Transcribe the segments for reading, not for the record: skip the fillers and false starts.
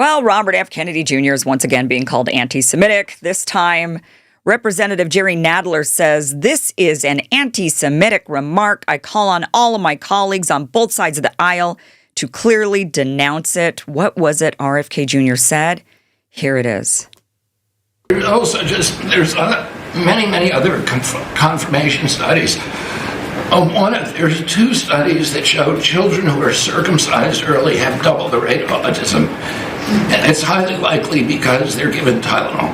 Well, Robert F. Kennedy Jr. is once again being called anti-Semitic. This time, Representative Jerry Nadler says, "This is an anti-Semitic remark. I call on all of my colleagues on both sides of the aisle to clearly denounce it." What was it RFK Jr. said? Here it is. There's also there's many other confirmation studies. There's 2 studies that show children who are circumcised early have double the rate of autism. And it's highly likely because they're given Tylenol.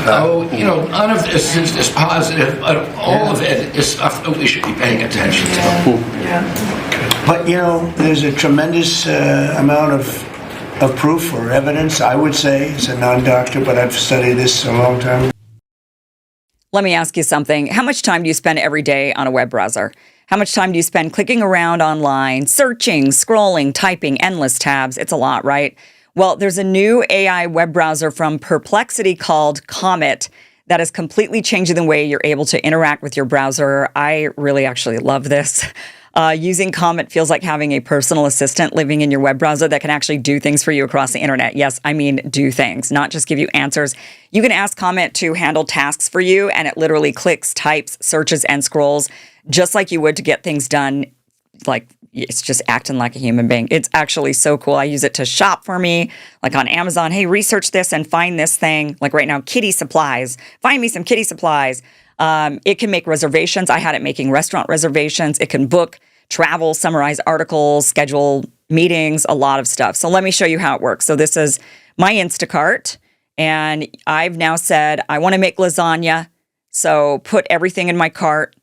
So, none of this is dispositive, but all of it is stuff that we should be paying attention to. Yeah. But, there's a tremendous amount of proof or evidence, I would say, as a non-doctor, but I've studied this a long time. Let me ask you something. How much time do you spend every day on a web browser? How much time do you spend clicking around online, searching, scrolling, typing, endless tabs? It's a lot, right? Well, there's a new AI web browser from Perplexity called Comet that is completely changing the way you're able to interact with your browser. I really actually love this. Using Comet feels like having a personal assistant living in your web browser that can actually do things for you across the internet. Yes, I mean do things, not just give you answers. You can ask Comet to handle tasks for you, and it literally clicks, types, searches, and scrolls just like you would to get things done. Like, it's just acting like a human being. It's actually so cool. I use it to shop for me, like on Amazon. Hey, research this and find this thing. Like right now, kitty supplies. Find me some kitty supplies. It can make reservations. I had it making restaurant reservations. It can book travel, summarize articles, schedule meetings, a lot of stuff. So let me show you how it works. So this is my Instacart, and I've now said I want to make lasagna. So put everything in my cart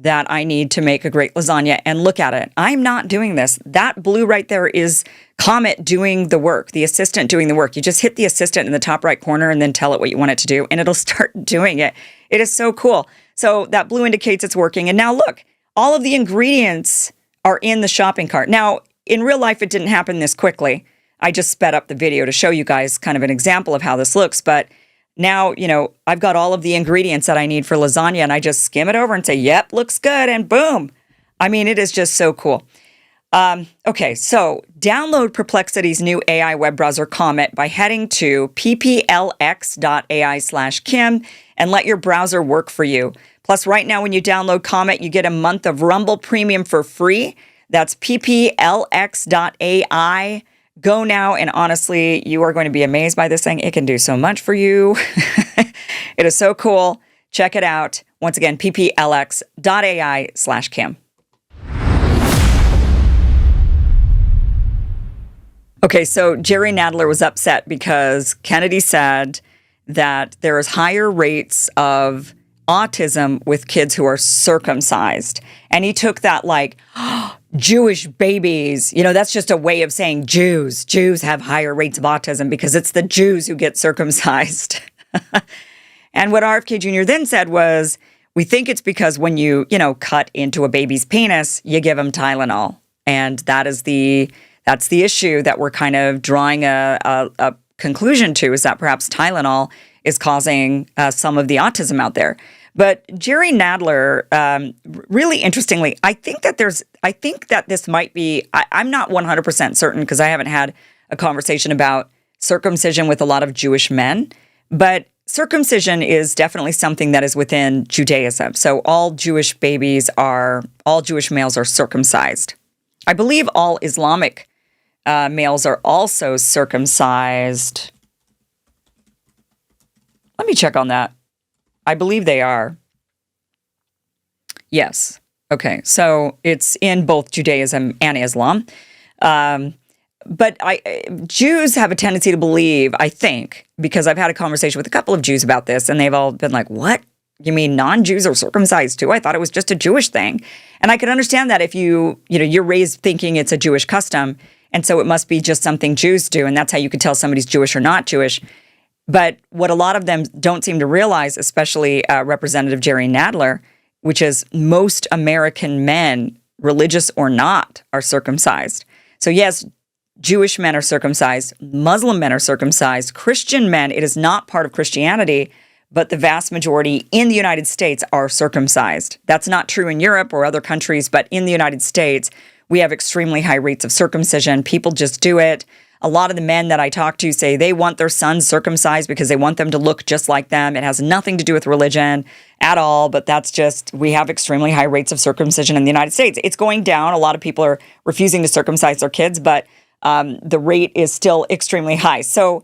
that I need to make a great lasagna, and look at it. I'm not doing this. That blue right there is Comet doing the work, the assistant doing the work. You just hit the assistant in the top right corner and then tell it what you want it to do, and it'll start doing it. It is so cool. So that blue indicates it's working. And now look, all of the ingredients are in the shopping cart. Now, in real life, it didn't happen this quickly. I just sped up the video to show you guys kind of an example of how this looks, but now, I've got all of the ingredients that I need for lasagna, and I just skim it over and say, yep, looks good, and boom. I mean, it is just so cool. Okay, so download Perplexity's new AI web browser Comet by heading to pplx.ai/Kim and let your browser work for you. Plus, right now, when you download Comet, you get a month of Rumble Premium for free. That's pplx.ai. Go now, and honestly, you are going to be amazed by this thing. It can do so much for you. It is so cool. Check it out. Once again, pplx.ai/Kim. Okay, so Jerry Nadler was upset because Kennedy said that there is higher rates of autism with kids who are circumcised. And he took that like, Jewish babies, that's just a way of saying Jews. Jews have higher rates of autism because it's the Jews who get circumcised. And what RFK Jr. then said was, we think it's because when you, cut into a baby's penis, you give them Tylenol. And that's the issue that we're kind of drawing a conclusion to, is that perhaps Tylenol is causing some of the autism out there. But Jerry Nadler, really interestingly, I think that this might be, I'm not 100% certain because I haven't had a conversation about circumcision with a lot of Jewish men, but circumcision is definitely something that is within Judaism. So all Jewish males are circumcised. I believe all Islamic males are also circumcised. Let me check on that. I believe they are. Yes. Okay. So it's in both Judaism and Islam. But Jews have a tendency to believe, I think, because I've had a conversation with a couple of Jews about this, and they've all been like, what? You mean non-Jews are circumcised too? I thought it was just a Jewish thing. And I can understand that if you're raised thinking it's a Jewish custom, and so it must be just something Jews do, and that's how you could tell somebody's Jewish or not Jewish. But what a lot of them don't seem to realize, especially Representative Jerry Nadler, which is most American men, religious or not, are circumcised. So yes, Jewish men are circumcised, Muslim men are circumcised, Christian men, it is not part of Christianity, but the vast majority in the United States are circumcised. That's not true in Europe or other countries, but in the United States, we have extremely high rates of circumcision. People just do it. A lot of the men that I talk to say they want their sons circumcised because they want them to look just like them. It has nothing to do with religion at all, but that's just, we have extremely high rates of circumcision in the United States. It's going down. A lot of people are refusing to circumcise their kids, but the rate is still extremely high. So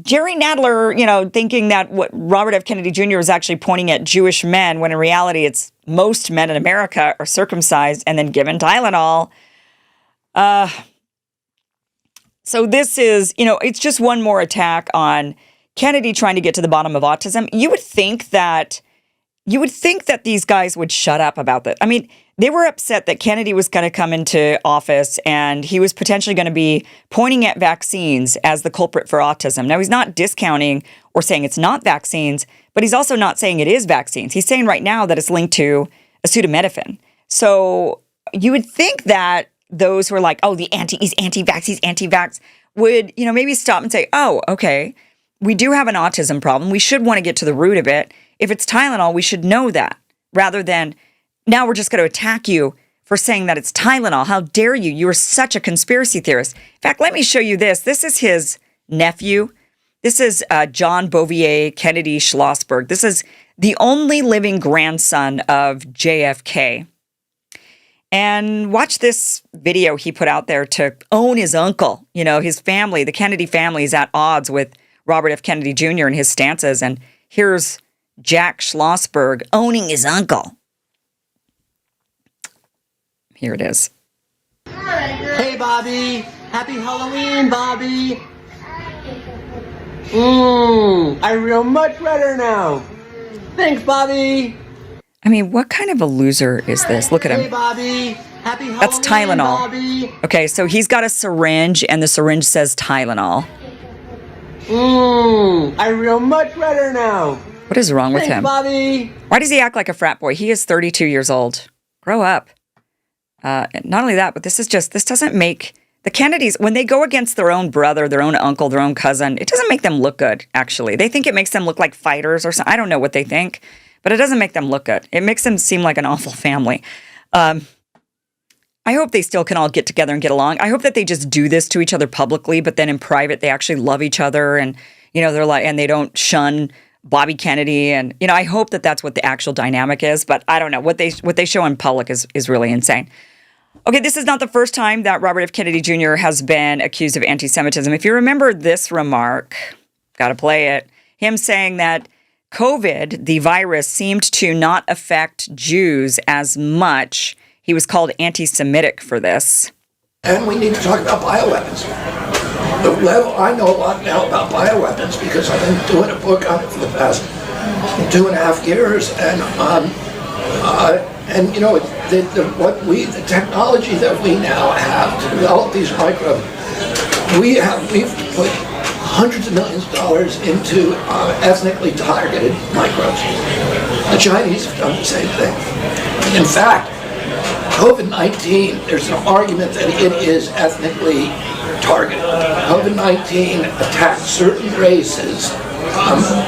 Jerry Nadler, thinking that what Robert F. Kennedy Jr. was actually pointing at Jewish men, when in reality it's most men in America are circumcised and then given Tylenol. So this is, it's just one more attack on Kennedy trying to get to the bottom of autism. You would think that these guys would shut up about that. I mean, they were upset that Kennedy was going to come into office and he was potentially going to be pointing at vaccines as the culprit for autism. Now, he's not discounting or saying it's not vaccines, but he's also not saying it is vaccines. He's saying right now that it's linked to acetaminophen. So you would think that those who are like, oh, he's anti-vax, he's anti-vax, would, maybe stop and say, oh, okay, we do have an autism problem. We should want to get to the root of it. If it's Tylenol, we should know that, rather than now we're just going to attack you for saying that it's Tylenol. How dare you? You are such a conspiracy theorist. In fact, let me show you this. This is his nephew. This is John Bouvier Kennedy Schlossberg. This is the only living grandson of JFK. And watch this video he put out there to own his uncle. His family, the Kennedy family, is at odds with Robert F. Kennedy Jr. and his stances. And here's Jack Schlossberg owning his uncle. Here it is. Hey, Bobby. Happy Halloween, Bobby. I feel much better now. Thanks, Bobby. I mean, what kind of a loser is this? Look at him. Hey, Bobby. Happy Halloween, That's Tylenol. Bobby. Okay, so he's got a syringe, and the syringe says Tylenol. I feel much better now. What is wrong with Thanks, him? Bobby. Why does he act like a frat boy? He is 32 years old. Grow up. Not only that, but this doesn't make the Kennedys, when they go against their own brother, their own uncle, their own cousin, it doesn't make them look good, actually. They think it makes them look like fighters or something. I don't know what they think, but it doesn't make them look good. It makes them seem like an awful family. I hope they still can all get together and get along. I hope that they just do this to each other publicly, but then in private, they actually love each other and, they're like, and they don't shun Bobby Kennedy. And, I hope that that's what the actual dynamic is, but I don't know. What they show in public is really insane. Okay, this is not the first time that Robert F. Kennedy Jr. has been accused of anti-Semitism. If you remember this remark, got to play it, him saying that COVID, the virus, seemed to not affect Jews as much. He was called anti-Semitic for this. And we need to talk about bioweapons. I know a lot now about bioweapons because I've been doing a book on it for the past 2.5 years, and the technology that we now have to develop these microbes, we've put hundreds of millions of dollars into ethnically targeted microbes. The Chinese have done the same thing. In fact, COVID-19, there's an argument that it is ethnically targeted. COVID-19 attacked certain races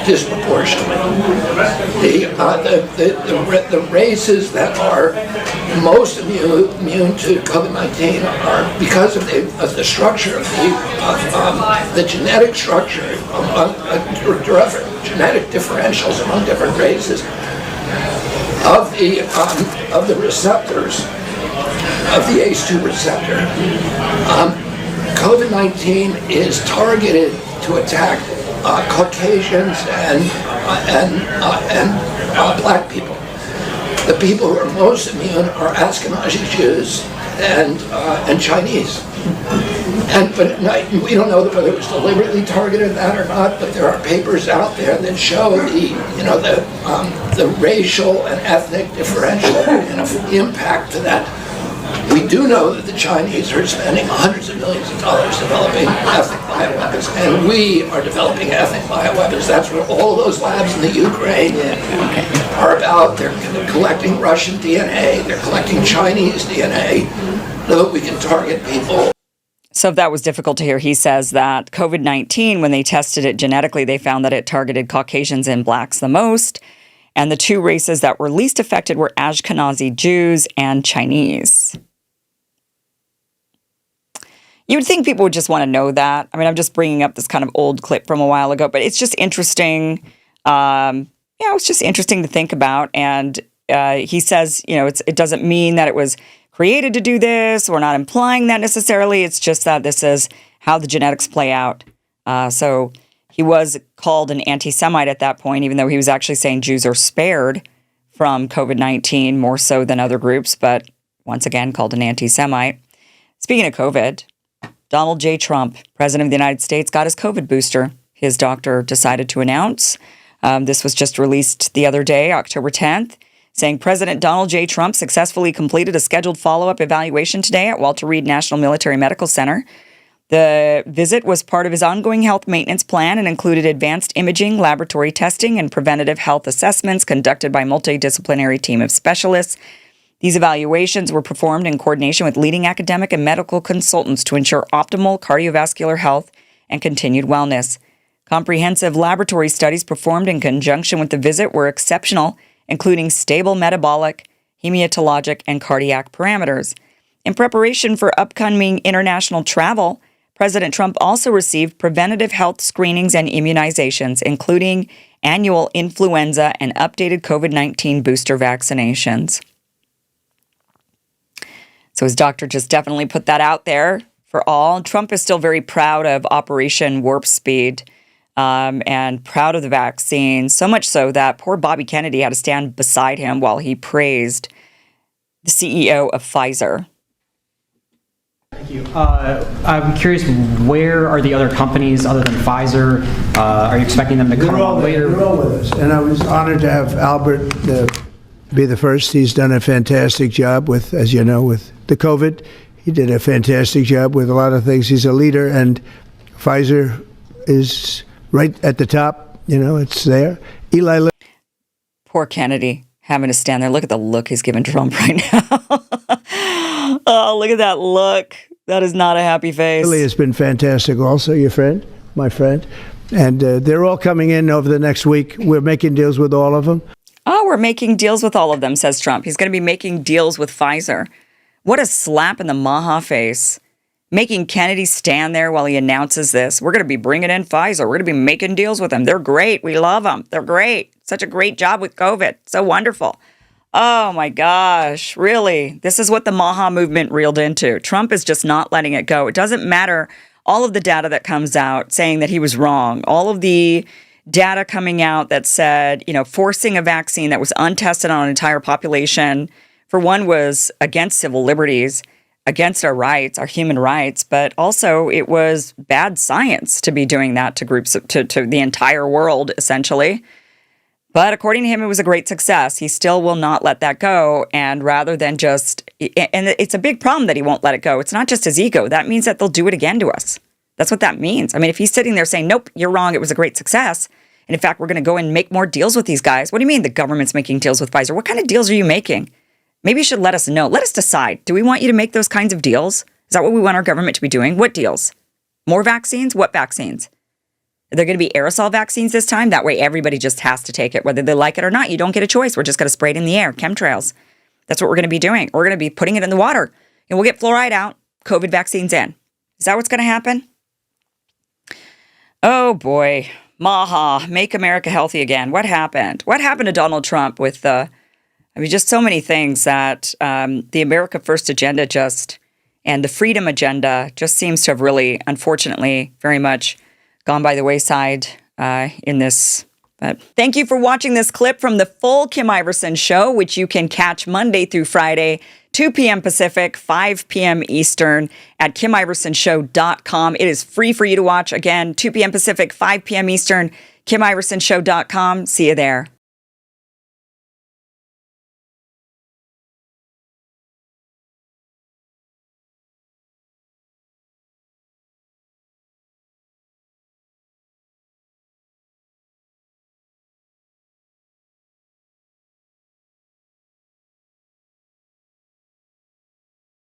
disproportionately. The races that are most immune to COVID-19 are because of the structure of the genetic structure, genetic differentials among different races of the receptors of the ACE2 receptor. COVID-19 is targeted to attack Caucasians and black people. The people who are most immune are Ashkenazi Jews and Chinese. But we don't know whether it was deliberately targeted that or not. But there are papers out there that show the racial and ethnic differential impact to that. We do know that the Chinese are spending hundreds of millions of dollars developing ethnic bioweapons, and we are developing ethnic bioweapons. That's what all those labs in the Ukraine are about. They're collecting Russian DNA, they're collecting Chinese DNA, so that we can target people. So if that was difficult to hear, he says that COVID-19, when they tested it genetically, they found that it targeted Caucasians and blacks the most. And the two races that were least affected were Ashkenazi Jews and Chinese. You would think people would just want to know that. I mean, I'm just bringing up this kind of old clip from a while ago, but it's just interesting. It's just interesting to think about. And he says, it doesn't mean that it was created to do this. We're not implying that necessarily. It's just that this is how the genetics play out. So he was called an anti-Semite at that point, even though he was actually saying Jews are spared from COVID-19 more so than other groups, but once again called an anti-Semite. Speaking of COVID, Donald J. Trump, President of the United States, got his COVID booster. His doctor decided to announce. This was just released the other day, October 10th, saying President Donald J. Trump successfully completed a scheduled follow-up evaluation today at Walter Reed National Military Medical Center. The visit was part of his ongoing health maintenance plan and included advanced imaging, laboratory testing, and preventative health assessments conducted by a multidisciplinary team of specialists. These evaluations were performed in coordination with leading academic and medical consultants to ensure optimal cardiovascular health and continued wellness. Comprehensive laboratory studies performed in conjunction with the visit were exceptional, including stable metabolic, hematologic, and cardiac parameters. In preparation for upcoming international travel, President Trump also received preventative health screenings and immunizations, including annual influenza and updated COVID-19 booster vaccinations. So his doctor just definitely put that out there for all. Trump is still very proud of Operation Warp Speed and proud of the vaccine, so much so that poor Bobby Kennedy had to stand beside him while he praised the CEO of Pfizer. Thank you. I'm curious, where are the other companies other than Pfizer? Are you expecting them to come on later? They're all with us. And I was honored to have Albert be the first. He's done a fantastic job with, as you know, with the COVID. He did a fantastic job with a lot of things. He's a leader, and Pfizer is right at the top. It's there. Eli. Poor Kennedy having to stand there. Look at the look he's giving Trump right now. Oh, look at that look. That is not a happy face. Lilly has been fantastic also, your friend, my friend. And they're all coming in over the next week. We're making deals with all of them. Oh, we're making deals with all of them, says Trump. He's going to be making deals with Pfizer. What a slap in the maha face. Making Kennedy stand there while he announces this. We're going to be bringing in Pfizer. We're going to be making deals with them. They're great. We love them. They're great. Such a great job with COVID. So wonderful. Oh my gosh, really? This is what the Maha movement reeled into. Trump is just not letting it go. It doesn't matter all of the data that comes out saying that he was wrong, all of the data coming out that said, forcing a vaccine that was untested on an entire population, for one, was against civil liberties, against our rights, our human rights, but also it was bad science to be doing that to groups, to the entire world, essentially. But according to him, it was a great success. He still will not let that go. And rather than just, and it's a big problem that he won't let it go. It's not just his ego. That means that they'll do it again to us. That's what that means. I mean, if he's sitting there saying, nope, you're wrong, it was a great success, and in fact, we're going to go and make more deals with these guys. What do you mean the government's making deals with Pfizer? What kind of deals are you making? Maybe you should let us know. Let us decide. Do we want you to make those kinds of deals? Is that what we want our government to be doing? What deals? More vaccines? What vaccines? Are there going to be aerosol vaccines this time? That way everybody just has to take it, whether they like it or not. You don't get a choice. We're just going to spray it in the air, chemtrails. That's what we're going to be doing. We're going to be putting it in the water. And we'll get fluoride out, COVID vaccines in. Is that what's going to happen? Oh boy. Maha, make America healthy again. What happened? What happened to Donald Trump with just so many things that the America First agenda and the freedom agenda just seems to have really, unfortunately, very much gone by the wayside in this. But thank you for watching this clip from the full Kim Iverson Show, which you can catch Monday through Friday, 2 p.m. Pacific, 5 p.m. Eastern at KimIversonShow.com. It is free for you to watch. Again, 2 p.m. Pacific, 5 p.m. Eastern, KimIversonShow.com. See you there.